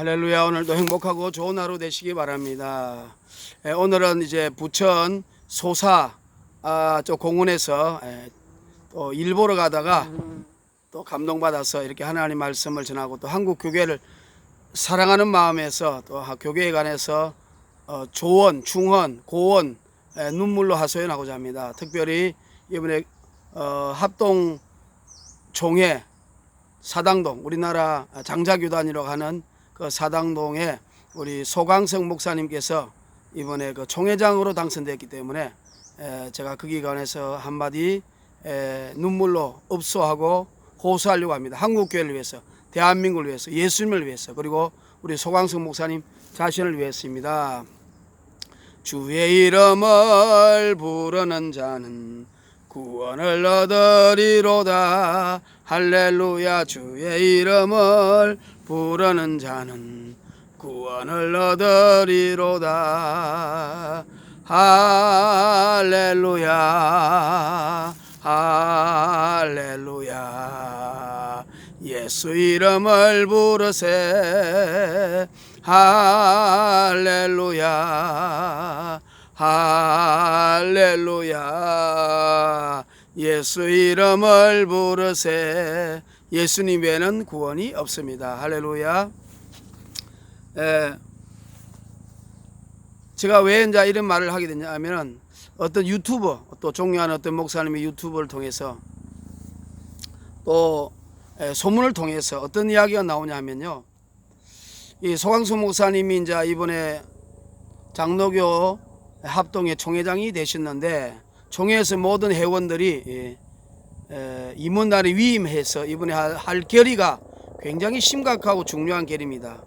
할렐루야. 오늘도 행복하고 좋은 하루 되시기 바랍니다. 오늘은 이제 부천 소사 저 공원에서 또 일 보러 가다가 또 감동받아서 이렇게 하나님 말씀을 전하고 또 한국 교회를 사랑하는 마음에서 또 교회에 관해서 조언, 중언, 고언 눈물로 하소연하고자 합니다. 특별히 이번에 합동 총회 사당동, 우리나라 장자교단이라고 하는 그 사당동에 우리 소강성 목사님께서 이번에 그 총회장으로 당선됐기 때문에 제가 그 기관에서 한마디 눈물로 읍소하고 호소하려고 합니다. 한국교회를 위해서, 대한민국을 위해서, 예수님을 위해서, 그리고 우리 소강성 목사님 자신을 위해서입니다. 주의 이름을 부르는 자는 구원을 얻으리로다. 할렐루야. 주의 이름을 부르는 자는 구원을 얻으리로다. 할렐루야. 할렐루야. 예수 이름을 부르세. 할렐루야. 할렐루야. 예수 이름을 부르세. 예수님 외에는 구원이 없습니다. 할렐루야. 제가 왜 이제 이런 말을 하게 됐냐 하면, 어떤 유튜버, 또 존경하는 어떤 목사님의 유튜브를 통해서 또 소문을 통해서 어떤 이야기가 나오냐 하면요, 이 소강성 목사님이 이제 이번에 장로교 합동의 총회장이 되셨는데, 총회에서 모든 회원들이 임원단에 위임해서 이번에 할 결의가 굉장히 심각하고 중요한 결의입니다.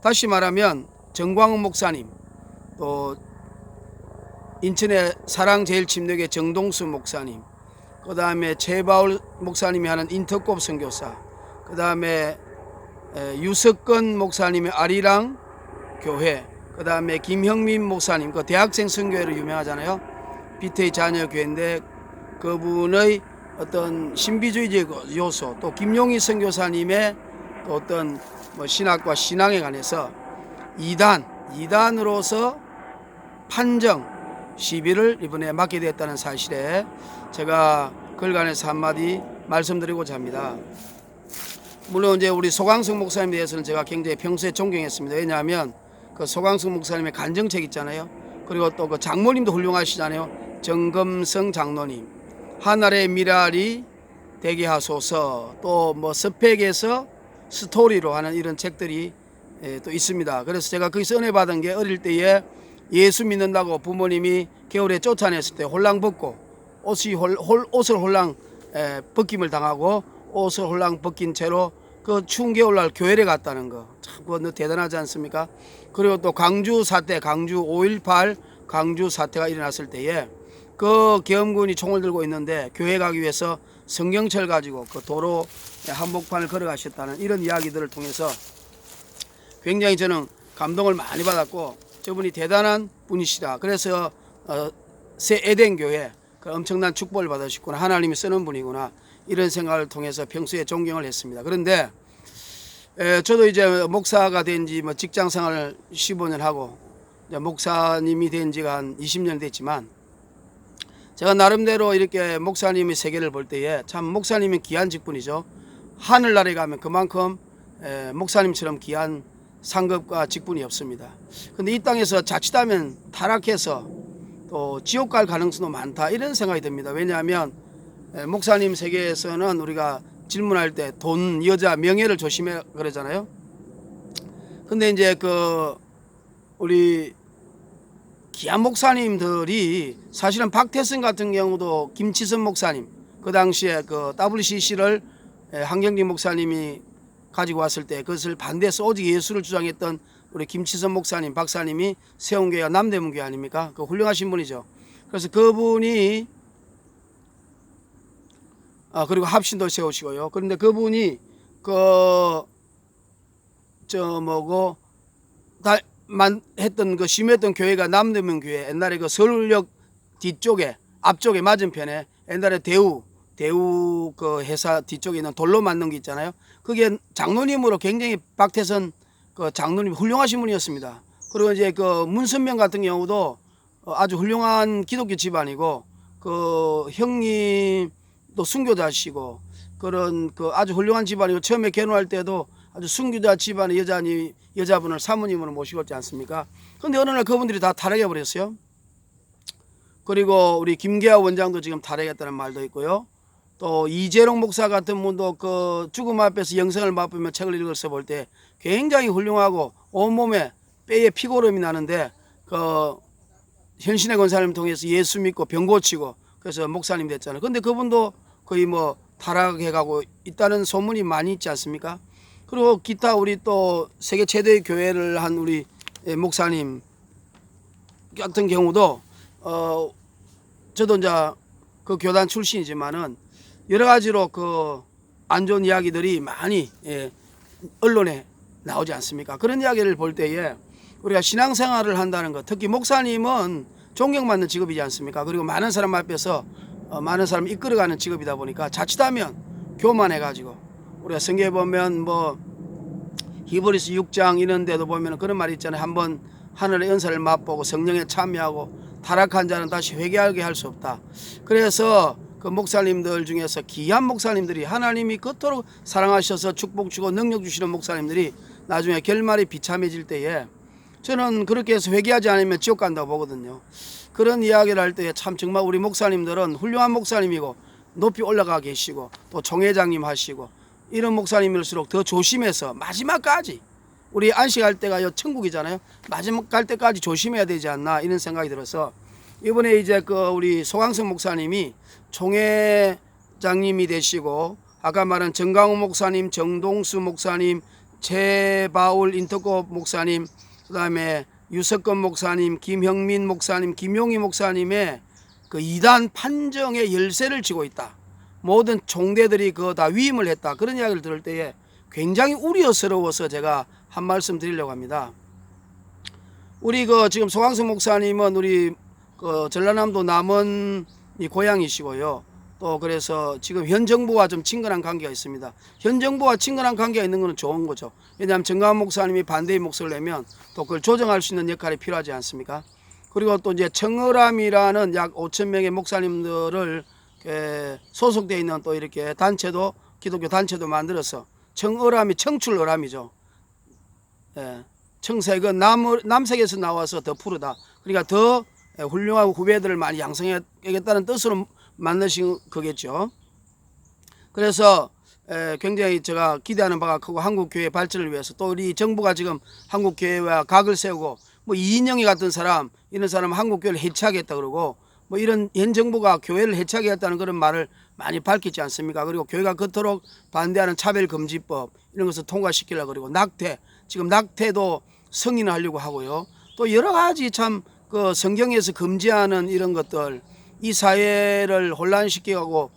다시 말하면 정광훈 목사님, 또 인천의 사랑제일침례교회 정동수 목사님, 그 다음에 최바울 목사님이 하는 인터콥 선교사, 그 다음에 유석건 목사님의 아리랑 교회, 그 다음에 김형민 목사님, 그 대학생 선교회로 유명하잖아요. 비태의 자녀 교회인데 그분의 어떤 신비주의적 요소, 또 김용희 선교사님의 또 어떤 신학과 신앙에 관해서 이단으로서 판정 시비를 이번에 맡게 됐다는 사실에 제가 글간에서 한마디 말씀드리고자 합니다. 물론 이제 우리 소강성 목사님에 대해서는 제가 굉장히 평소에 존경했습니다. 왜냐하면 그 소강성 목사님의 간정책 있잖아요. 그리고 또 그 장모님도 훌륭하시잖아요. 정금성 장로님, 하늘의 미랄이 되게 하소서, 또 뭐 스펙에서 스토리로 하는 이런 책들이 또 있습니다. 그래서 제가 거기서 은혜 받은 게, 어릴 때에 예수 믿는다고 부모님이 겨울에 쫓아냈을 때 홀랑 벗고 옷을 홀랑 벗김을 당하고 옷을 홀랑 벗긴 채로 그 추운 겨울날 교회에 갔다는 거, 참 그거 대단하지 않습니까? 그리고 또 광주 사태, 광주 5.18 광주 사태가 일어났을 때에 그 계엄군이 총을 들고 있는데 교회 가기 위해서 성경철 가지고 그 도로 한복판을 걸어가셨다는 이런 이야기들을 통해서 굉장히 저는 감동을 많이 받았고, 저분이 대단한 분이시다. 그래서 새 에덴 교회 그 엄청난 축복을 받으셨구나, 하나님이 쓰는 분이구나, 이런 생각을 통해서 평소에 존경을 했습니다. 그런데 저도 이제 목사가 된 지 뭐 직장 생활을 15년 하고 이제 목사님이 된 지가 한 20년 됐지만, 제가 나름대로 이렇게 목사님의 세계를 볼 때에 참 목사님은 귀한 직분이죠. 하늘나라에 가면 그만큼 목사님처럼 귀한 상급과 직분이 없습니다. 근데 이 땅에서 자칫하면 타락해서 또 지옥 갈 가능성도 많다, 이런 생각이 듭니다. 왜냐하면 목사님 세계에서는 우리가 질문할 때 돈, 여자, 명예를 조심해 그러잖아요. 근데 이제 그 우리 귀한 목사님들이 사실은 박태선 같은 경우도 김치선 목사님, 그 당시에 그 WCC를 한경진 목사님이 가지고 왔을 때 그것을 반대해서 오직 예수를 주장했던 우리 김치선 목사님, 박사님이 세운 교회가 남대문교회 아닙니까? 그 훌륭하신 분이죠. 그래서 그분이 그리고 합신도 세우시고요. 그런데 그분이 했던 그 심했던 교회가 남대문 교회, 옛날에 그 서울역 뒤쪽에 앞쪽에 맞은편에 옛날에 대우 그 회사 뒤쪽에 있는 돌로 만든 게 있잖아요. 그게 장로님으로 굉장히 박태선 그 장로님 훌륭하신 분이었습니다. 그리고 이제 그 문선명 같은 경우도 아주 훌륭한 기독교 집안이고 그 형님도 순교자시고 그런 그 아주 훌륭한 집안이고 처음에 결혼할 때도 아주 순교자 집안의 여자분을 사모님으로 모시고 있지 않습니까? 근데 어느 날 그분들이 다 타락해 버렸어요. 그리고 우리 김계하 원장도 지금 타락했다는 말도 있고요. 또 이재롱 목사 같은 분도 그 죽음 앞에서 영생을 맛보며 책을 읽어서 볼 때 굉장히 훌륭하고 온몸에 뼈에 피고름이 나는데 그 현신의 권사님 통해서 예수 믿고 병 고치고 그래서 목사님 됐잖아요. 근데 그분도 거의 뭐 타락해가고 있다는 소문이 많이 있지 않습니까? 그리고 기타 우리 또 세계 최대의 교회를 한 우리 목사님 같은 경우도 저도 이제 그 교단 출신이지만은 여러 가지로 그 안 좋은 이야기들이 많이 언론에 나오지 않습니까? 그런 이야기를 볼 때에 우리가 신앙생활을 한다는 것, 특히 목사님은 존경받는 직업이지 않습니까? 그리고 많은 사람 앞에서 많은 사람을 이끌어가는 직업이다 보니까 자칫하면 교만해가지고 우리가 성경에 보면 뭐 히브리서 6장 이런 데도 보면 그런 말이 있잖아요. 한번 하늘의 은사를 맛보고 성령에 참여하고 타락한 자는 다시 회개하게 할 수 없다. 그래서 그 목사님들 중에서 귀한 목사님들이 하나님이 그토록 사랑하셔서 축복 주고 능력 주시는 목사님들이 나중에 결말이 비참해질 때에 저는 그렇게 해서 회개하지 않으면 지옥 간다고 보거든요. 그런 이야기를 할 때 참 정말 우리 목사님들은 훌륭한 목사님이고 높이 올라가 계시고 또 총회장님 하시고 이런 목사님일수록 더 조심해서 마지막까지 우리 안식할 때가 천국이잖아요. 마지막 갈 때까지 조심해야 되지 않나 이런 생각이 들어서 이번에 이제 그 우리 소강성 목사님이 총회장님이 되시고 아까 말한 정강호 목사님, 정동수 목사님, 최바울 인터코 목사님, 그다음에 유석권 목사님, 김형민 목사님, 김용희 목사님의 그 이단 판정의 열쇠를 쥐고 있다. 모든 총대들이 그거 다 위임을 했다. 그런 이야기를 들을 때에 굉장히 우려스러워서 제가 한 말씀 드리려고 합니다. 우리 그 지금 소강성 목사님은 우리 그 전라남도 남원이 고향이시고요. 또 그래서 지금 현 정부와 좀 친근한 관계가 있습니다. 현 정부와 친근한 관계가 있는 것은 좋은 거죠. 왜냐하면 정강원 목사님이 반대의 목소리를 내면 또 그걸 조정할 수 있는 역할이 필요하지 않습니까? 그리고 또 이제 청어람이라는 약 5,000명의 목사님들을 소속되어 있는 또 이렇게 단체도 기독교 단체도 만들어서 청어람이 청출어람이죠. 청색은 남색에서 나와서 더 푸르다. 그러니까 더 훌륭한 후배들을 많이 양성해야겠다는 뜻으로 만드신 거겠죠. 그래서 굉장히 제가 기대하는 바가 크고 한국교회 발전을 위해서 또 우리 정부가 지금 한국교회와 각을 세우고 뭐 이인영이 같은 사람 이런 사람 한국교회를 해체하겠다 그러고 뭐 이런 현 정부가 교회를 해체하겠다는 그런 말을 많이 밝히지 않습니까? 그리고 교회가 그토록 반대하는 차별금지법 이런 것을 통과시키려고 그러고 낙태 지금 낙태도 승인하려고 하고요. 또 여러 가지 참 그 성경에서 금지하는 이런 것들 이 사회를 혼란시키고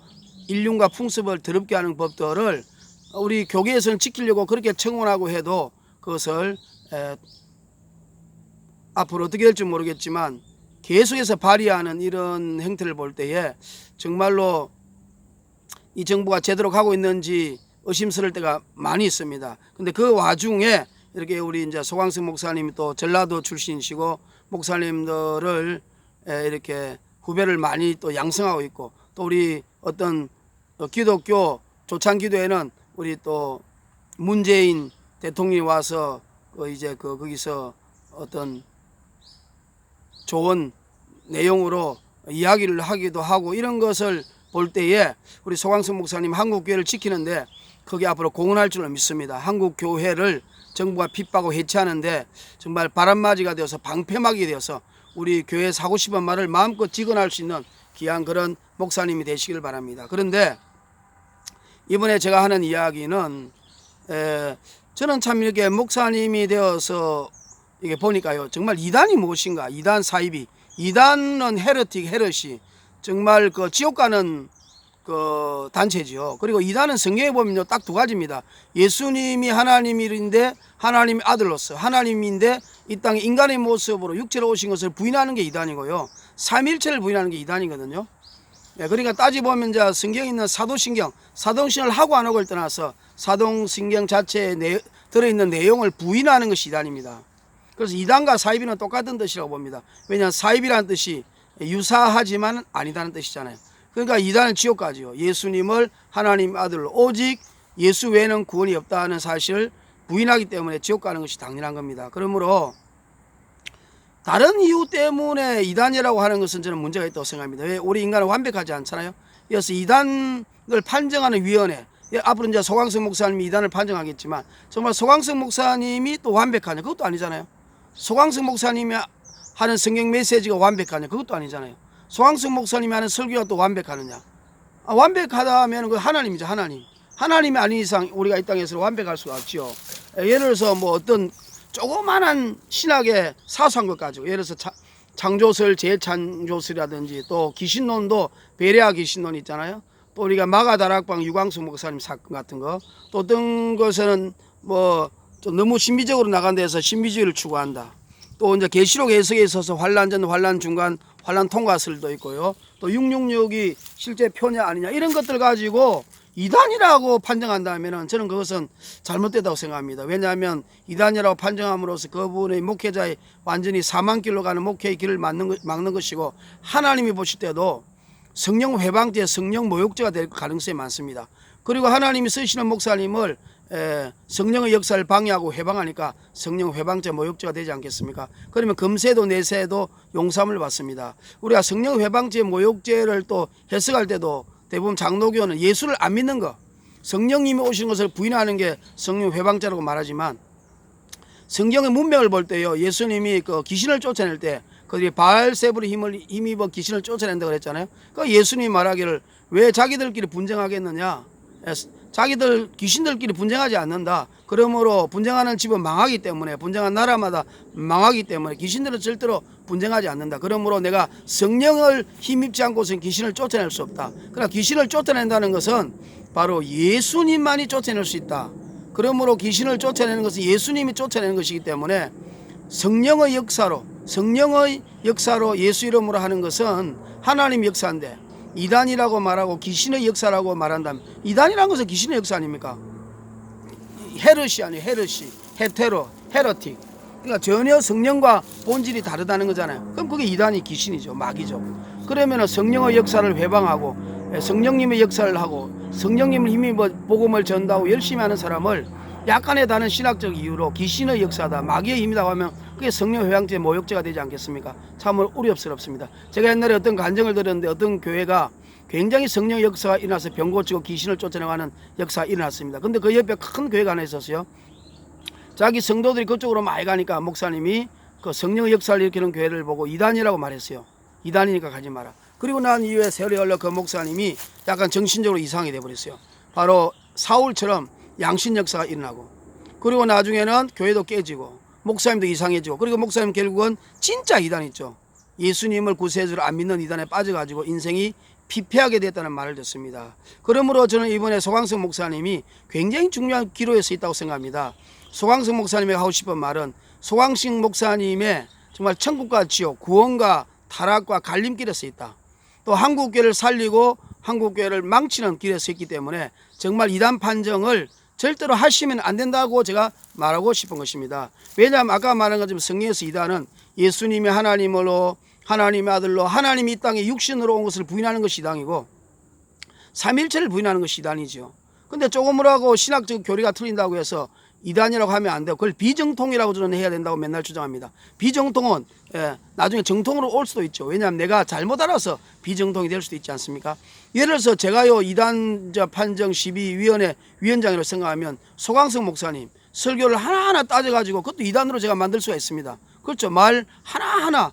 인륜과 풍습을 더럽게 하는 법들을 우리 교계에서는 지키려고 그렇게 청원하고 해도 그것을 앞으로 어떻게 될지 모르겠지만 계속해서 발휘하는 이런 행태를 볼 때에 정말로 이 정부가 제대로 가고 있는지 의심스러울 때가 많이 있습니다. 근데 그 와중에 이렇게 우리 이제 소강성 목사님이 또 전라도 출신이시고 목사님들을 이렇게 후배를 많이 또 양성하고 있고 또 우리 어떤 기독교 조창기도에는 우리 또 문재인 대통령이 와서 이제 거기서 어떤 좋은 내용으로 이야기를 하기도 하고 이런 것을 볼 때에 우리 소강성 목사님 한국교회를 지키는데 거기 앞으로 공헌할 줄로 믿습니다. 한국교회를 정부가 핍박하고 해체하는데 정말 바람맞이가 되어서 방패막이 되어서 우리 교회 사고 싶은 말을 마음껏 직언할 수 있는 귀한 그런 목사님이 되시길 바랍니다. 그런데 이번에 제가 하는 이야기는 저는 참 이렇게 목사님이 되어서 이게 보니까요 정말 이단이 무엇인가 이단 사이비 이단은 헤르시 정말 그 지옥 가는 그 단체지요. 그리고 이단은 성경에 보면요 딱 두 가지입니다. 예수님이 하나님인데 하나님의 아들로서 하나님인데 이 땅에 인간의 모습으로 육체로 오신 것을 부인하는 게 이단이고요. 삼일체를 부인하는 게 이단이거든요. 그러니까 따지보면 이제 성경에 있는 사도신경을 하고 안 하고를 떠나서 사도신경 자체의 들어있는 내용을 부인하는 것이 이단입니다. 그래서 이단과 사이비는 똑같은 뜻이라고 봅니다. 왜냐하면 사이비라는 뜻이 유사하지만 아니다는 뜻이잖아요. 그러니까 이단은 지옥 가지요. 예수님을 하나님 아들로 오직 예수 외에는 구원이 없다는 사실을 부인하기 때문에 지옥 가는 것이 당연한 겁니다. 그러므로 다른 이유 때문에 이단이라고 하는 것은 저는 문제가 있다고 생각합니다. 왜? 우리 인간은 완벽하지 않잖아요. 그래서 이단을 판정하는 위원회, 앞으로 이제 소강석 목사님이 이단을 판정하겠지만 정말 소강석 목사님이 또 완벽하냐? 그것도 아니잖아요. 소강석 목사님이 하는 성경 메시지가 완벽하냐? 그것도 아니잖아요. 소강석 목사님이 하는 설교가 또 완벽하느냐? 완벽하다 하면 그 하나님이죠. 하나님이 아닌 이상 우리가 이 땅에서 완벽할 수가 없지요. 예를 들어서 뭐 어떤 조그만한 신학의 사소한 것 가지고, 예를 들어서 창조설, 재창조설이라든지 또 귀신론도 베레아 귀신론 있잖아요. 또 우리가 마가다락방 유광수 목사님 사건 같은 거, 또 어떤 것은 뭐 좀 너무 신비적으로 나간 데서 신비주의를 추구한다. 또 이제 계시록 해석에 있어서 환란 전, 환란 중간, 환란 통과설도 있고요. 또 666이 실제 표냐 아니냐 이런 것들 가지고 이단이라고 판정한다면 저는 그것은 잘못됐다고 생각합니다. 왜냐하면 이단이라고 판정함으로써 그분의 목회자의 완전히 사망길로 가는 목회의 길을 막는 것이고, 하나님이 보실 때도 성령 회방죄, 성령 모욕죄가 될 가능성이 많습니다. 그리고 하나님이 쓰시는 목사님을 성령의 역사를 방해하고 회방하니까 성령 회방죄, 모욕죄가 되지 않겠습니까? 그러면 금세도 내세도 용서함을 받습니다. 우리가 성령 회방죄, 모욕죄를 또 해석할 때도 대부분 장로교는 예수를 안 믿는 거, 성령님이 오신 것을 부인하는 게 성령 회방죄라고 말하지만, 성경의 문맥을 볼 때요, 예수님이 그 귀신을 쫓아낼 때 그들이 바알세불의 힘입어 귀신을 쫓아낸다고 그랬잖아요. 그 예수님이 말하기를 왜 자기들끼리 분쟁하겠느냐? 자기들 귀신들끼리 분쟁하지 않는다. 그러므로 분쟁하는 집은 망하기 때문에, 분쟁한 나라마다 망하기 때문에 귀신들은 절대로 분쟁하지 않는다. 그러므로 내가 성령을 힘입지 않고서는 귀신을 쫓아낼 수 없다. 그러나 귀신을 쫓아낸다는 것은 바로 예수님만이 쫓아낼 수 있다. 그러므로 귀신을 쫓아내는 것은 예수님이 쫓아내는 것이기 때문에 성령의 역사로 예수 이름으로 하는 것은 하나님 역사인데, 이단이라고 말하고 귀신의 역사라고 말한다면, 이단이라는 것은 귀신의 역사 아닙니까? 헤르시 아니에요. 헤러틱. 그러니까 전혀 성령과 본질이 다르다는 거잖아요. 그럼 그게 이단이 귀신이죠. 마귀죠. 그러면 성령의 역사를 회방하고 성령님의 역사를 하고 성령님을 힘입어 복음을 전다고 열심히 하는 사람을 약간의 다른 신학적 이유로 귀신의 역사다, 마귀의 힘이라고 하면 그게 성령 회방죄, 모욕죄가 되지 않겠습니까? 참으로 우려스럽습니다. 제가 옛날에 어떤 간증을 들었는데 어떤 교회가 굉장히 성령 역사가 일어나서 병 고치고 귀신을 쫓아내가는 역사가 일어났습니다. 근데 그 옆에 큰 교회가 하나 있었어요. 자기 성도들이 그쪽으로 많이 가니까 목사님이 그 성령의 역사를 일으키는 교회를 보고 이단이라고 말했어요. 이단이니까 가지 마라. 그리고 난 이후에 세월이 흘러 그 목사님이 약간 정신적으로 이상이 돼버렸어요. 바로 사울처럼 양신 역사가 일어나고, 그리고 나중에는 교회도 깨지고 목사님도 이상해지고, 그리고 목사님 결국은 진짜 이단 있죠. 예수님을 구세주로 안 믿는 이단에 빠져가지고 인생이 피폐하게 됐다는 말을 듣습니다. 그러므로 저는 이번에 소강석 목사님이 굉장히 중요한 기로에 서 있다고 생각합니다. 소강석 목사님이 하고 싶은 말은 소강석 목사님의 정말 천국과 지옥, 구원과 타락과 갈림길에 서 있다. 또 한국교회를 살리고 한국교회를 망치는 길에 서 있기 때문에 정말 이단 판정을 절대로 하시면 안 된다고 제가 말하고 싶은 것입니다. 왜냐하면 아까 말한 것처럼 성경에서 이단은 예수님이 하나님으로, 하나님의 아들로, 하나님이 이 땅에 육신으로 온 것을 부인하는 것이 이단이고, 삼일체를 부인하는 것이 이단이죠. 근데 조금이라고 신학적 교리가 틀린다고 해서 이단이라고 하면 안 돼요. 그걸 비정통이라고 저는 해야 된다고 맨날 주장합니다. 비정통은 나중에 정통으로 올 수도 있죠. 왜냐하면 내가 잘못 알아서 비정통이 될 수도 있지 않습니까? 예를 들어서 제가요 이단자 판정 시비위원회 위원장이라고 생각하면 소강석 목사님 설교를 하나하나 따져가지고 그것도 이단으로 제가 만들 수가 있습니다. 그렇죠. 말 하나하나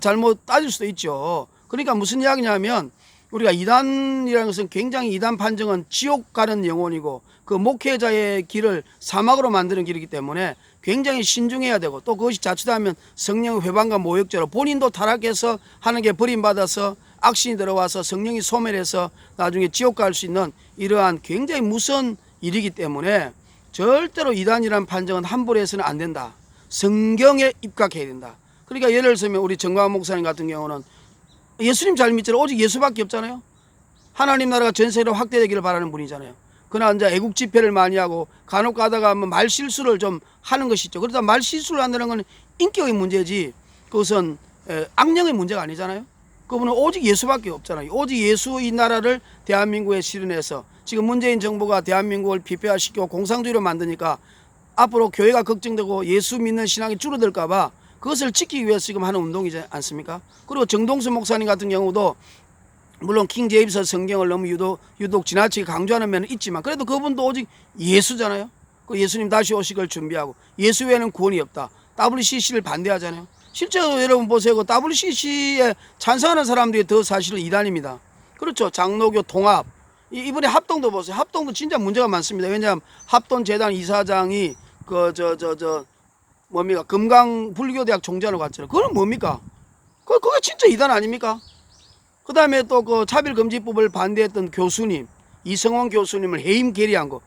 잘못 따질 수도 있죠. 그러니까 무슨 이야기냐면, 우리가 이단이라는 것은 굉장히, 이단 판정은 지옥 가는 영혼이고 그 목회자의 길을 사막으로 만드는 길이기 때문에 굉장히 신중해야 되고, 또 그것이 자칫하면 성령 회방과 모욕죄로 본인도 타락해서 하는 게 버림받아서 악신이 들어와서 성령이 소멸해서 나중에 지옥 갈 수 있는 이러한 굉장히 무서운 일이기 때문에 절대로 이단이라는 판정은 함부로 해서는 안 된다. 성경에 입각해야 된다. 그러니까 예를 들면 우리 정광훈 목사님 같은 경우는 예수님 잘 믿잖아요. 오직 예수밖에 없잖아요. 하나님 나라가 전 세계로 확대되기를 바라는 분이잖아요. 그러나 이제 애국 집회를 많이 하고 간혹 가다가 뭐 말 실수를 좀 하는 것이죠. 그러다 말 실수를 한다는 건 인격의 문제지 그것은 악령의 문제가 아니잖아요. 그분은 오직 예수밖에 없잖아요. 오직 예수 이 나라를 대한민국에 실현해서 지금 문재인 정부가 대한민국을 비폐화시키고 공산주의로 만드니까 앞으로 교회가 걱정되고 예수 믿는 신앙이 줄어들까 봐 그것을 지키기 위해서 지금 하는 운동이지 않습니까? 그리고 정동수 목사님 같은 경우도 물론 킹 제임스 성경을 너무 유독 지나치게 강조하는 면은 있지만 그래도 그분도 오직 예수잖아요. 그 예수님 다시 오실 걸 준비하고 예수 외에는 구원이 없다. WCC를 반대하잖아요. 실제로 여러분 보세요. 그 WCC에 찬성하는 사람들이 더 사실은 이단입니다. 그렇죠. 장로교 통합. 이번에 합동도 보세요. 합동도 진짜 문제가 많습니다. 왜냐하면 합동재단 이사장이 뭡니까? 금강불교대학 총장으로 갔잖아요. 그건 뭡니까? 그게 진짜 이단 아닙니까? 그 다음에 또 그 차별금지법을 반대했던 교수님, 이성원 교수님을 해임 결의한 거.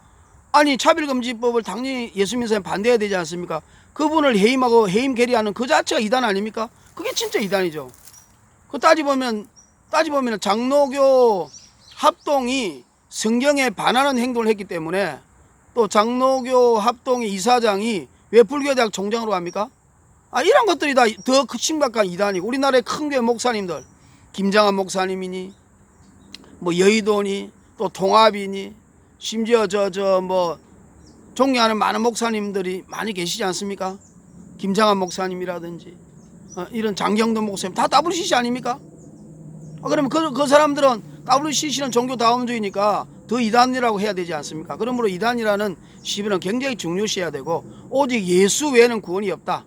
아니, 차별금지법을 당연히 예수 믿는 사람이 반대해야 되지 않습니까? 그분을 해임하고 해임 결의하는 그 자체가 이단 아닙니까? 그게 진짜 이단이죠. 그 따지보면 장로교 합동이 성경에 반하는 행동을 했기 때문에 또 장로교 합동의 이사장이 왜 불교대학 총장으로 갑니까? 이런 것들이 다 더 심각한 이단이고 우리나라의 큰 교회 목사님들 김장한 목사님이니 뭐 여의도니 또 통합이니 심지어 뭐 존경하는 많은 목사님들이 많이 계시지 않습니까? 김장한 목사님이라든지 이런 장경도 목사님 다 WCC 아닙니까? 그러면 그 사람들은 WCC는 종교다원주의니까 더 이단이라고 해야 되지 않습니까? 그러므로 이단이라는 시비는 굉장히 중요시해야 되고 오직 예수 외에는 구원이 없다.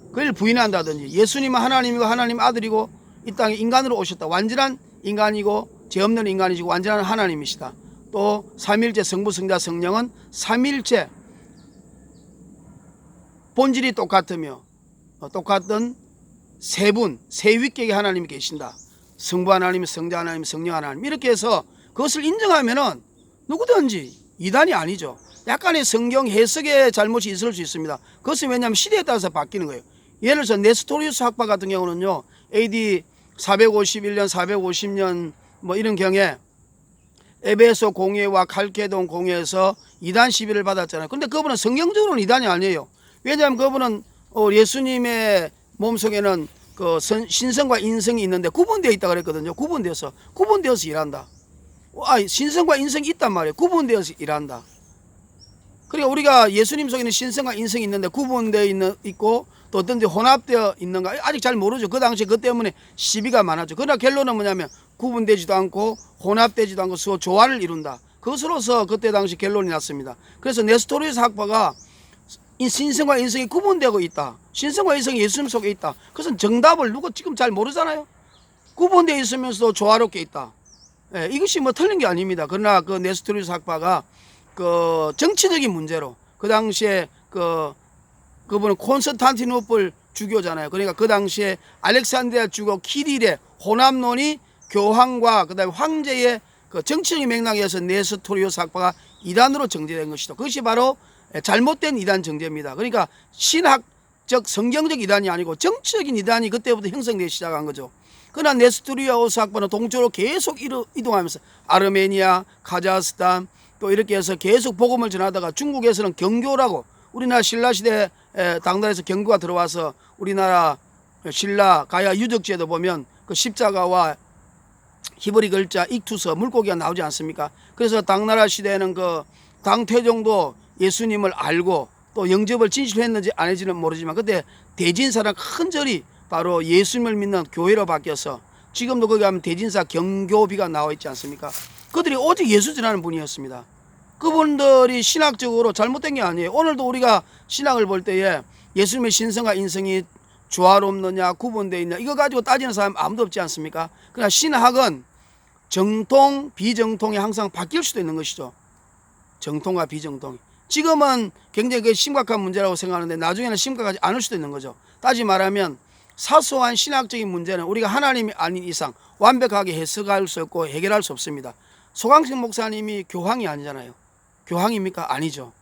그걸 부인한다든지 예수님은 하나님이고 하나님 아들이고 이 땅에 인간으로 오셨다. 완전한 인간이고 죄 없는 인간이시고 완전한 하나님이시다. 또 삼일째 성부 성자 성령은 삼일째 본질이 똑같으며 똑같은 세 분, 세 위격의 하나님이 계신다. 성부 하나님, 성자 하나님, 성령 하나님 이렇게 해서 그것을 인정하면은 누구든지 이단이 아니죠. 약간의 성경 해석의 잘못이 있을 수 있습니다. 그것은 왜냐하면 시대에 따라서 바뀌는 거예요. 예를 들어서 네스토리우스 학파 같은 경우는요, AD 451년, 450년 뭐 이런 경에 에베소 공회와 칼케돈 공회에서 이단 시비를 받았잖아요. 근데 그분은 성경적으로는 이단이 아니에요. 왜냐하면 그분은 예수님의 몸속에는 그 신성과 인성이 있는데 구분되어 있다 그랬거든요. 구분되어서 일한다. 신성과 인성이 있단 말이에요. 구분되어서 일한다. 그러니까 우리가 예수님 속에는 신성과 인성이 있는데 구분되어 있고 또 어떤지 혼합되어 있는가 아직 잘 모르죠. 그 당시에 그 때문에 시비가 많았죠. 그러나 결론은 뭐냐면 구분되지도 않고 혼합되지도 않고 서로 조화를 이룬다. 그것으로서 그때 당시 결론이 났습니다. 그래서 네스토리우스 학파가 신성과 인성이 구분되고 있다. 신성과 인성이 예수님 속에 있다. 그것은 정답을 누가 지금 잘 모르잖아요. 구분되어 있으면서도 조화롭게 있다. 이것이 뭐 틀린 게 아닙니다. 그러나 그 네스토리우스 학파가 그 정치적인 문제로 그 당시에 그분은 콘스탄티노플 주교잖아요. 그러니까 그 당시에 알렉산드리아 주교 키릴의 혼합론이 교황과 그다음에 황제의 그 정치적인 맥락에서 네스토리우스 학파가 이단으로 정제된 것이죠. 그것이 바로 잘못된 이단 정제입니다. 그러니까 신학적 성경적 이단이 아니고 정치적인 이단이 그때부터 형성되기 시작한 거죠. 그러나 네스토리우스 학파는 동쪽으로 계속 이동하면서 아르메니아, 카자흐스탄 또 이렇게 해서 계속 복음을 전하다가 중국에서는 경교라고 우리나라 신라시대 당나라에서 경교가 들어와서 우리나라 신라 가야 유적지에도 보면 그 십자가와 히브리 글자 익투서 물고기가 나오지 않습니까? 그래서 당나라 시대에는 그 당태종도 예수님을 알고 또 영접을 진실했는지 안 했는지는 모르지만 그때 대진사라는 큰 절이 바로 예수님을 믿는 교회로 바뀌어서 지금도 거기 가면 대진사 경교비가 나와 있지 않습니까? 그들이 오직 예수 전하는 분이었습니다. 그분들이 신학적으로 잘못된 게 아니에요. 오늘도 우리가 신학을 볼 때에 예수님의 신성과 인성이 조화롭느냐 구분되어 있느냐 이거 가지고 따지는 사람 아무도 없지 않습니까? 그러나 신학은 정통 비정통이 항상 바뀔 수도 있는 것이죠. 정통과 비정통이 지금은 굉장히 심각한 문제라고 생각하는데 나중에는 심각하지 않을 수도 있는 거죠. 따지 말하면 사소한 신학적인 문제는 우리가 하나님이 아닌 이상 완벽하게 해석할 수 없고 해결할 수 없습니다. 소강식 목사님이 교황이 아니잖아요. 교황입니까? 아니죠.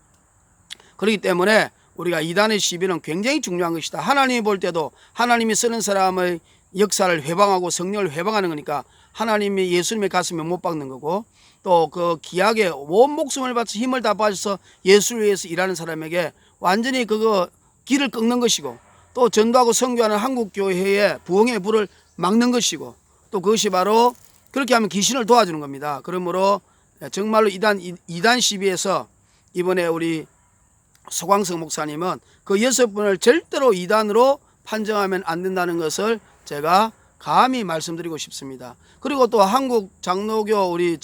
그렇기 때문에 우리가 이단의 시비는 굉장히 중요한 것이다. 하나님이 볼 때도 하나님이 쓰는 사람의 역사를 회방하고 성령을 회방하는 거니까 하나님이 예수님의 가슴에 못 박는 거고, 또 그 기약에 온 목숨을 바쳐 힘을 다 바쳐서 예수를 위해서 일하는 사람에게 완전히 그거 길을 끊는 것이고, 또 전도하고 선교하는 한국교회의 부흥의 불을 막는 것이고, 또 그것이 바로 그렇게 하면 귀신을 도와주는 겁니다. 그러므로 정말로 이단 시비에서 이번에 우리 소광석 목사님은 그 6분을 절대로 이단으로 판정하면 안 된다는 것을 제가 감히 말씀드리고 싶습니다. 그리고 또 한국 장로교 우리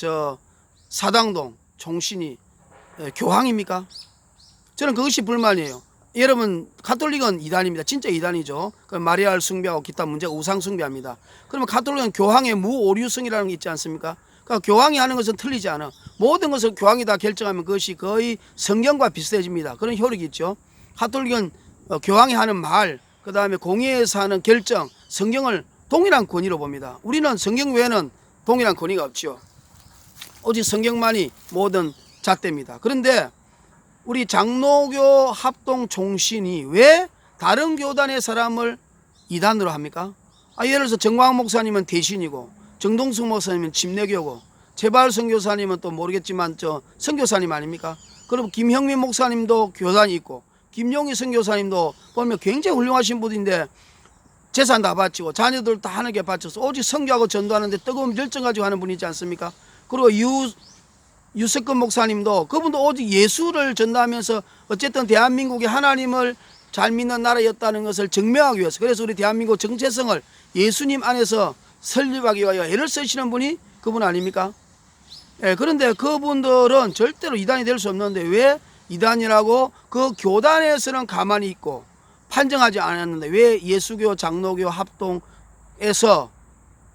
사당동 총신이 교황입니까? 저는 그것이 불만이에요. 여러분, 가톨릭은 이단입니다. 진짜 이단이죠. 마리아를 숭배하고 기타 문제가 우상 숭배합니다. 그러면 가톨릭은 교황의 무오류성이라는 게 있지 않습니까? 그러니까 교황이 하는 것은 틀리지 않아. 모든 것을 교황이 다 결정하면 그것이 거의 성경과 비슷해집니다. 그런 효력이 있죠. 가톨릭은 교황이 하는 말, 그 다음에 공의회에서 하는 결정, 성경을 동일한 권위로 봅니다. 우리는 성경 외에는 동일한 권위가 없죠. 오직 성경만이 모든 잣대입니다. 그런데 우리 장로교 합동 총신이 왜 다른 교단의 사람을 이단으로 합니까? 예를 들어서 정광 목사님은 대신이고, 정동숙 목사님은 침례교고, 재발 선교사님은 또 모르겠지만 선교사님 아닙니까? 그럼 김형민 목사님도 교단이 있고, 김용희 선교사님도 보면 굉장히 훌륭하신 분인데 재산 다 바치고 자녀들 다 하늘께 바쳐서 오직 선교하고 전도하는데 뜨거운 열정 가지고 하는 분이지 않습니까? 그리고 유석근 목사님도 그분도 오직 예수를 전도하면서 어쨌든 대한민국이 하나님을 잘 믿는 나라였다는 것을 증명하기 위해서, 그래서 우리 대한민국 정체성을 예수님 안에서 설립하기 위하여 애를 쓰시는 분이 그분 아닙니까? 그런데 그분들은 절대로 이단이 될 수 없는데 왜 이단이라고 그 교단에서는 가만히 있고 판정하지 않았는데 왜 예수교 장로교 합동에서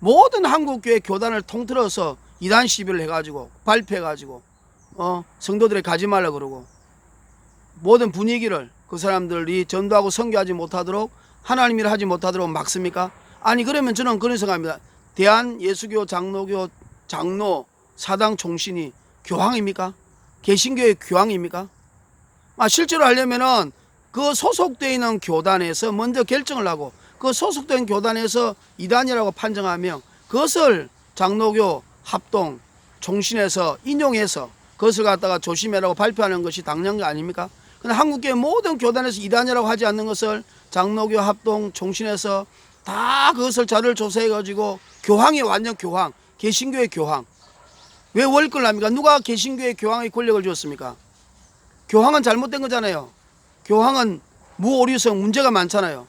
모든 한국교회 교단을 통틀어서 이단 시비를 해가지고 발표해가지고 성도들이 가지 말라 그러고 모든 분위기를 그 사람들이 전도하고 선교하지 못하도록 하나님이라 하지 못하도록 막습니까? 아니, 그러면 저는 그런 생각합니다. 대한예수교 장로교 장로 사당 총신이 교황입니까? 개신교의 교황입니까? 실제로 하려면은 그 소속되어 있는 교단에서 먼저 결정을 하고 그 소속된 교단에서 이단이라고 판정하면 그것을 장로교 합동 총신에서 인용해서 그것을 갖다가 조심해라고 발표하는 것이 당연한 거 아닙니까? 근데 한국교회 모든 교단에서 이단이라고 하지 않는 것을 장로교 합동 총신에서 다 그것을 자료를 조사해 가지고 교황이 완전 교황, 개신교의 교황. 왜 월권을 합니까? 누가 개신교의 교황의 권력을 주었습니까? 교황은 잘못된 거잖아요. 교황은 무오류성 문제가 많잖아요.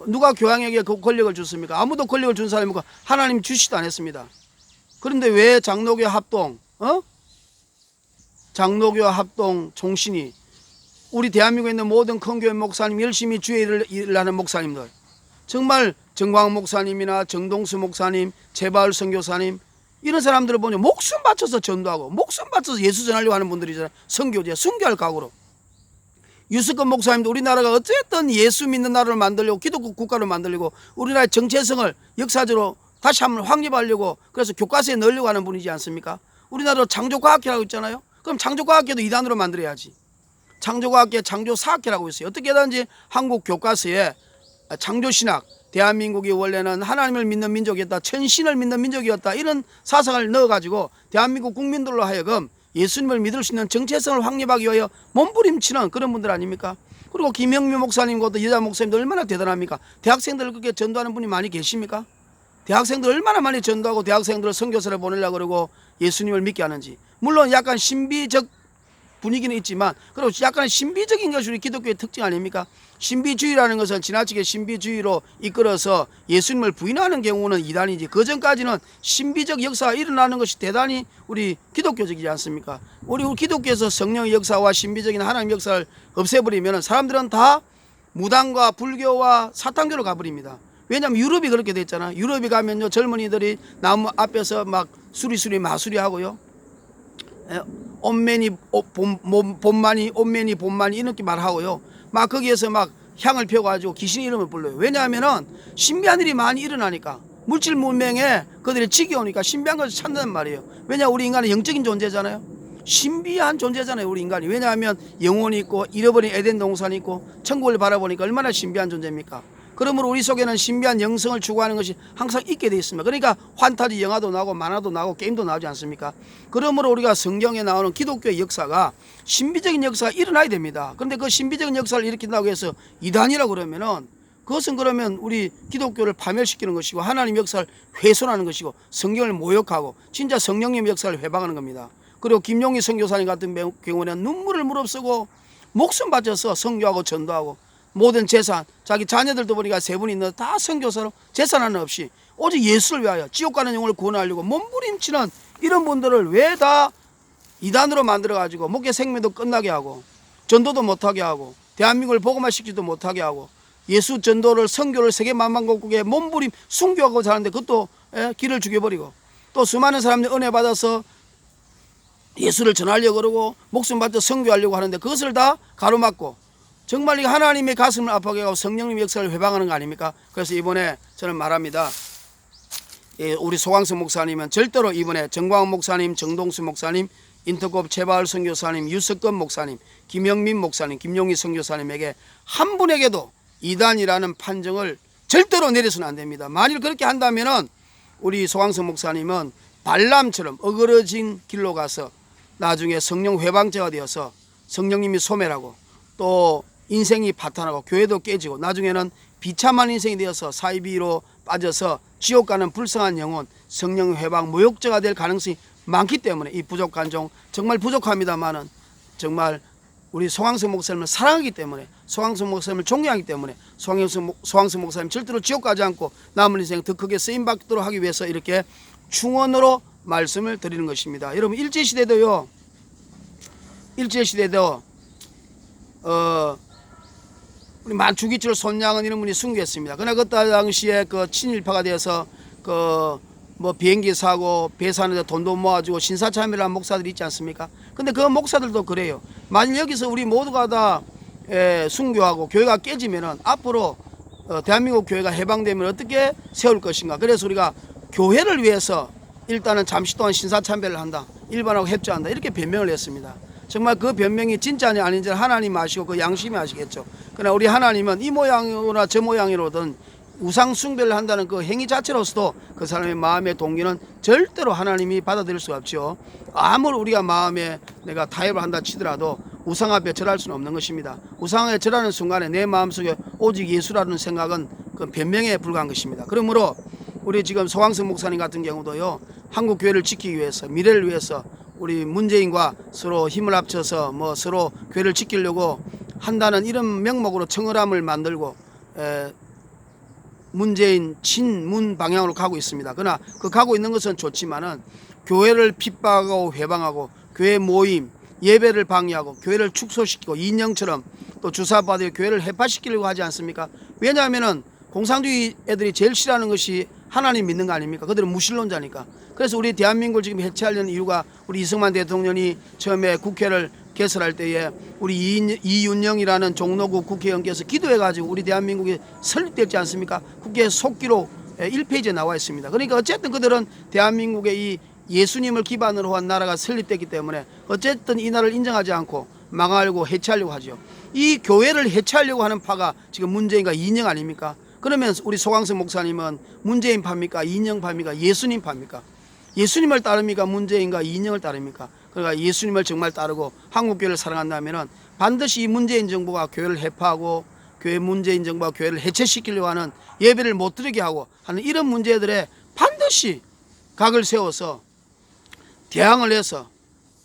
누가 교황에게 그 권력을 줬습니까? 아무도 권력을 준 사람이 하나님 주시도 않았습니다. 그런데 왜 장로교 합동 장로교 합동 총신이 우리 대한민국에 있는 모든 큰 교회 목사님, 열심히 주의 일을 하는 목사님들, 정말 정광 목사님이나 정동수 목사님, 재바울 선교사님, 이런 사람들을 보면 목숨 바쳐서 전도하고 목숨 바쳐서 예수 전하려고 하는 분들이잖아요. 선교제, 순교할 각오로. 유석근 목사님도 우리나라가 어쨌든 예수 믿는 나라를 만들려고, 기독교 국가를 만들려고, 우리나라의 정체성을 역사적으로 다시 한번 확립하려고, 그래서 교과서에 넣으려고 하는 분이지 않습니까? 우리나라 창조과학회라고 있잖아요. 그럼 창조과학회도 이단으로 만들어야지. 창조과학회 창조사학회라고 있어요. 어떻게든지 한국 교과서에 창조신학, 대한민국이 원래는 하나님을 믿는 민족이었다, 천신을 믿는 민족이었다, 이런 사상을 넣어가지고 대한민국 국민들로 하여금 예수님을 믿을 수 있는 정체성을 확립하기 위하여 몸부림치는 그런 분들 아닙니까? 그리고 김영미 목사님과 또 여자 목사님도 얼마나 대단합니까? 대학생들을 그렇게 전도하는 분이 많이 계십니까? 대학생들 얼마나 많이 전도하고 대학생들을 선교사를 보내려고 그러고 예수님을 믿게 하는지. 물론 약간 신비적 분위기는 있지만, 그리고 약간 신비적인 것이 우리 기독교의 특징 아닙니까? 신비주의라는 것은 지나치게 신비주의로 이끌어서 예수님을 부인하는 경우는 이단이지, 그 전까지는 신비적 역사가 일어나는 것이 대단히 우리 기독교적이지 않습니까? 우리 기독교에서 성령의 역사와 신비적인 하나님 역사를 없애버리면 사람들은 다 무당과 불교와 사탄교로 가버립니다. 왜냐하면 유럽이 그렇게 됐잖아. 유럽에 가면요, 젊은이들이 나무 앞에서 막 수리수리 마수리 하고요, 온매니 봄만이 온매니 봄만이 이렇게 말하고요, 막 거기에서 막 향을 펴가지고 귀신의 이름을 불러요. 왜냐하면은 신비한 일이 많이 일어나니까, 물질 문명에 그들이 지겨우니까 신비한 것을 찾는단 말이에요. 왜냐, 우리 인간은 영적인 존재잖아요. 신비한 존재잖아요, 우리 인간이. 왜냐하면 영혼이 있고 잃어버린 에덴 동산이 있고 천국을 바라보니까 얼마나 신비한 존재입니까? 그러므로 우리 속에는 신비한 영성을 추구하는 것이 항상 있게 되어 있습니다. 그러니까 환타지 영화도 나오고 만화도 나오고 게임도 나오지 않습니까? 그러므로 우리가 성경에 나오는 기독교의 역사가 신비적인 역사가 일어나야 됩니다. 그런데 그 신비적인 역사를 일으킨다고 해서 이단이라고 그러면은 그것은 그러면 우리 기독교를 파멸시키는 것이고 하나님 역사를 훼손하는 것이고 성경을 모욕하고 진짜 성령님 역사를 회방하는 겁니다. 그리고 김용희 선교사님 같은 경우는 눈물을 무릅쓰고 목숨 바쳐서 선교하고 전도하고 모든 재산, 자기 자녀들도 보니까 세 분이 있는데 다 선교사로 재산 하나 없이 오직 예수를 위하여 지옥 가는 영혼을 구원하려고 몸부림치는 이런 분들을 왜 다 이단으로 만들어가지고 목회 생명도 끝나게 하고 전도도 못하게 하고 대한민국을 복음화시키지도 못하게 하고 예수 전도를 선교를 세계 만방국국에 몸부림 순교하고자 하는데 그것도 길을 죽여버리고 또 수많은 사람들이 은혜 받아서 예수를 전하려고 그러고 목숨 바쳐 선교하려고 하는데 그것을 다 가로막고 정말 하나님의 가슴을 아프게 하고 성령님의 역사를 회방하는 거 아닙니까? 그래서 이번에 저는 말합니다. 우리 소광석 목사님은 절대로 이번에 정광훈 목사님, 정동수 목사님, 인터콥 최바을 선교사님, 유석건 목사님, 김영민 목사님, 김용희 선교사님에게 한 분에게도 이단이라는 판정을 절대로 내려서는 안 됩니다. 만일 그렇게 한다면은 우리 소광석 목사님은 발람처럼 어그러진 길로 가서 나중에 성령 회방자가 되어서 성령님이 소멸하고 또 인생이 파탄하고 교회도 깨지고 나중에는 비참한 인생이 되어서 사이비로 빠져서 지옥 가는 불쌍한 영혼 성령 회방 모욕자가 될 가능성이 많기 때문에 이 부족한 종 정말 부족합니다만은 정말 우리 소광석 목사님을 사랑하기 때문에 소광석 목사님을 존경하기 때문에 소광석 목사님 절대로 지옥 가지 않고 남은 인생 더 크게 쓰임받도록 하기 위해서 이렇게 충원으로 말씀을 드리는 것입니다. 여러분 일제시대도 우리 만주기철 손양은 이런 분이 순교했습니다. 그러나 그 당시에 그 친일파가 되어서 그 뭐 비행기 사고 배 사는데 돈도 모아주고 신사참여를 한 목사들이 있지 않습니까? 근데 그 목사들도 그래요. 만일 여기서 우리 모두가 다 순교하고 교회가 깨지면은 앞으로 대한민국 교회가 해방되면 어떻게 세울 것인가? 그래서 우리가 교회를 위해서 일단은 잠시 동안 신사참배를 한다. 일반하고 협조한다. 이렇게 변명을 했습니다. 정말 그 변명이 진짜냐 아닌지는 하나님 아시고 그 양심이 아시겠죠. 그러나 우리 하나님은 이 모양이로나 저 모양이로든 우상 숭배를 한다는 그 행위 자체로서도 그 사람의 마음의 동기는 절대로 하나님이 받아들일 수가 없죠. 아무리 우리가 마음에 내가 타협을 한다 치더라도 우상 앞에 절할 수는 없는 것입니다. 우상에 절하는 순간에 내 마음속에 오직 예수라는 생각은 그 변명에 불과한 것입니다. 그러므로 우리 지금 소광석 목사님 같은 경우도요, 한국 교회를 지키기 위해서 미래를 위해서 우리 문재인과 서로 힘을 합쳐서 뭐 서로 교회를 지키려고 한다는 이런 명목으로 청어람을 만들고 문재인 친문 방향으로 가고 있습니다. 그러나 그 가고 있는 것은 좋지만은 교회를 핍박하고 회방하고 교회 모임 예배를 방해하고 교회를 축소시키고 인형처럼 또 주사받아 교회를 해파시키려고 하지 않습니까? 왜냐하면은 공산주의 애들이 제일 싫어하는 것이 하나님 믿는 거 아닙니까? 그들은 무신론자니까. 그래서 우리 대한민국을 지금 해체하려는 이유가 우리 이승만 대통령이 처음에 국회를 개설할 때에 우리 이윤영이라는 종로구 국회의원께서 기도해가지고 우리 대한민국이 설립됐지 않습니까? 국회 속기록 1페이지에 나와 있습니다. 그러니까 어쨌든 그들은 대한민국의 이 예수님을 기반으로 한 나라가 설립됐기 때문에 어쨌든 이 나라를 인정하지 않고 망하려고 해체하려고 하죠. 이 교회를 해체하려고 하는 파가 지금 문재인과 이인영 아닙니까? 그러면 우리 소광석 목사님은 문재인 파입니까? 이인영 파입니까? 예수님 파입니까? 예수님을 따릅니까? 문재인과 이인영을 따릅니까? 그러니까 예수님을 정말 따르고 한국교회를 사랑한다면 반드시 이 문재인 정부가 교회를 해파하고 교회 문재인 정부가 교회를 해체시키려고 하는 예배를 못 드리게 하고 하는 이런 문제들에 반드시 각을 세워서 대항을 해서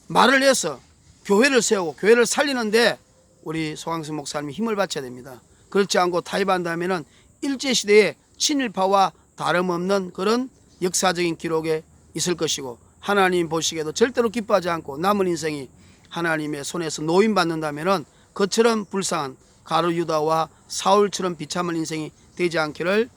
말을 해서 교회를 세우고 교회를 살리는데 우리 소광석 목사님이 힘을 바쳐야 됩니다. 그렇지 않고 타협한다면 일제시대의 친일파와 다름없는 그런 역사적인 기록에 있을 것이고 하나님 보시기에도 절대로 기뻐하지 않고 남은 인생이 하나님의 손에서 노임받는다면 그처럼 불쌍한 가룟 유다와 사울처럼 비참한 인생이 되지 않기를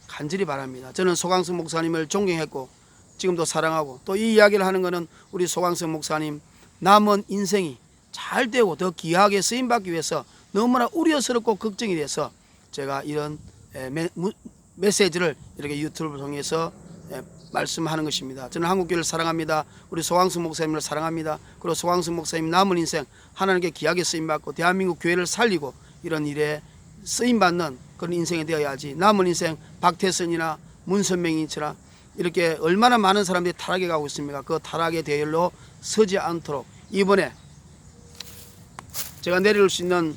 간절히 바랍니다. 저는 소광석 목사님을 존경했고 지금도 사랑하고 또 이 이야기를 하는 것은 우리 소광석 목사님 남은 인생이 잘 되고 더 귀하게 쓰임받기 위해서 너무나 우려스럽고 걱정이 돼서 제가 이런 메시지를 이렇게 유튜브를 통해서 말씀하는 것입니다. 저는 한국교회를 사랑합니다. 우리 소광석 목사님을 사랑합니다. 그리고 소광석 목사님 남은 인생 하나님께 귀하게 쓰임받고 대한민국 교회를 살리고 이런 일에 쓰임받는 그런 인생이 되어야지. 남은 인생 박태선이나 문선명이처럼 이렇게 얼마나 많은 사람들이 타락해 가고 있습니까? 그 타락의 대열로 서지 않도록 이번에 제가 내릴 수 있는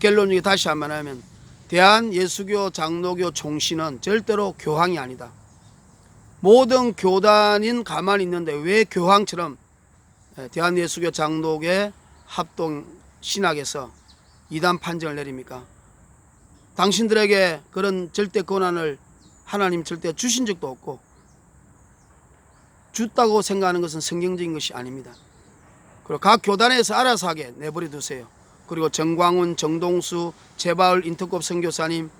결론 중에 다시 한번 하면, 대한예수교 장로교 총신은 절대로 교황이 아니다. 모든 교단인 가만히 있는데 왜 교황처럼 대한예수교 장로교의 합동 신학에서 이단 판정을 내립니까? 당신들에게 그런 절대 권한을 하나님 절대 주신 적도 없고, 줬다고 생각하는 것은 성경적인 것이 아닙니다. 그리고 각 교단에서 알아서 하게 내버려 두세요. 그리고 정광훈, 정동수, 재바울 인터컵 선교사님,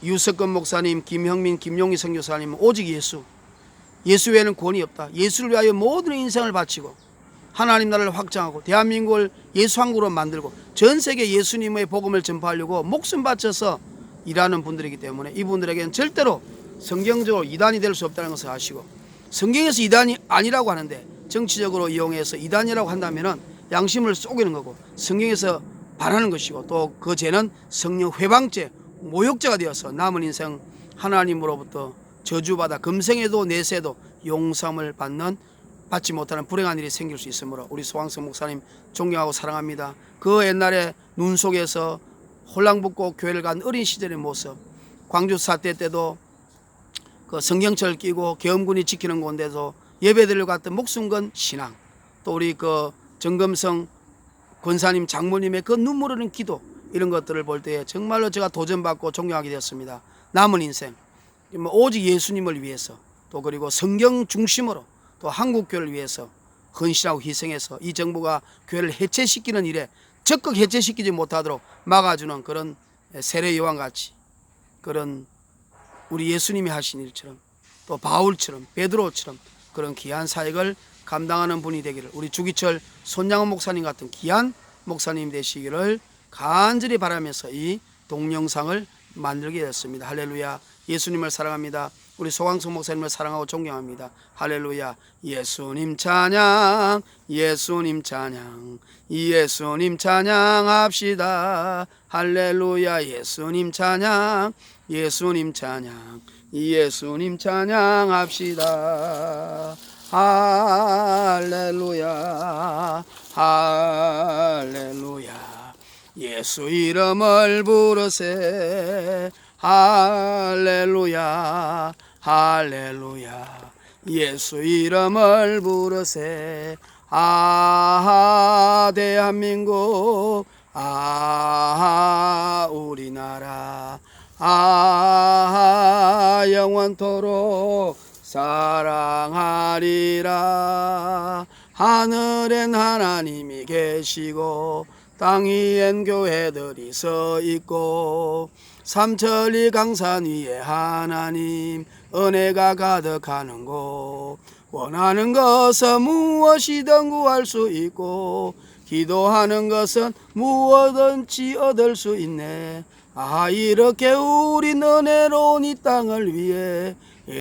유석근 목사님, 김형민, 김용희 선교사님은 오직 예수 외에는 권위 없다. 예수를 위하여 모든 인생을 바치고 하나님 나라를 확장하고 대한민국을 예수 한국으로 만들고 전 세계 예수님의 복음을 전파하려고 목숨 바쳐서 일하는 분들이기 때문에 이분들에게는 절대로 성경적으로 이단이 될 수 없다는 것을 아시고, 성경에서 이단이 아니라고 하는데 정치적으로 이용해서 이단이라고 한다면은 양심을 속이는 거고, 성경에서 반하는 것이고, 또 그 죄는 성령 회방죄, 모욕죄가 되어서 남은 인생 하나님으로부터 저주받아 금생에도 내세도 용서함을 받지 못하는 불행한 일이 생길 수 있으므로 우리 소강성 목사님 존경하고 사랑합니다. 그 옛날에 눈 속에서 홀랑벗고 교회를 간 어린 시절의 모습, 광주 사태 때도 그 성경철 끼고 계엄군이 지키는 곳에서 예배드리러 갔던 목숨 건 신앙, 또 우리 그 정금성 권사님 장모님의 그 눈물 흐르는 기도, 이런 것들을 볼 때에 정말로 제가 도전받고 존경하게 되었습니다. 남은 인생 오직 예수님을 위해서, 또 그리고 성경 중심으로 또 한국교회를 위해서 헌신하고 희생해서 이 정부가 교회를 해체시키는 일에 적극 해체시키지 못하도록 막아주는 그런 세례 요한같이 그런 우리 예수님이 하신 일처럼, 또 바울처럼 베드로처럼 그런 귀한 사역을 감당하는 분이 되기를, 우리 주기철 손양원 목사님 같은 귀한 목사님 되시기를 간절히 바라면서 이 동영상을 만들게 됐습니다. 할렐루야. 예수님을 사랑합니다. 우리 소강성 목사님을 사랑하고 존경합니다. 할렐루야. 예수님 찬양, 예수님 찬양, 예수님 찬양합시다. 할렐루야. 예수님 찬양, 예수님 찬양, 예수님 찬양합시다. 할렐루야, 할렐루야. 예수 이름을 부르세. 할렐루야, 할렐루야. 예수 이름을 부르세. 아하 대한민국, 아하 우리나라, 아하 영원토록 사랑하리라. 하늘엔 하나님이 계시고 땅 위엔 교회들이 서 있고 삼천리 강산 위에 하나님 은혜가 가득하는 곳, 원하는 것은 무엇이든 구할 수 있고 기도하는 것은 무엇든지 얻을 수 있네. 아, 이렇게 우린 은혜로운 이 땅을 위해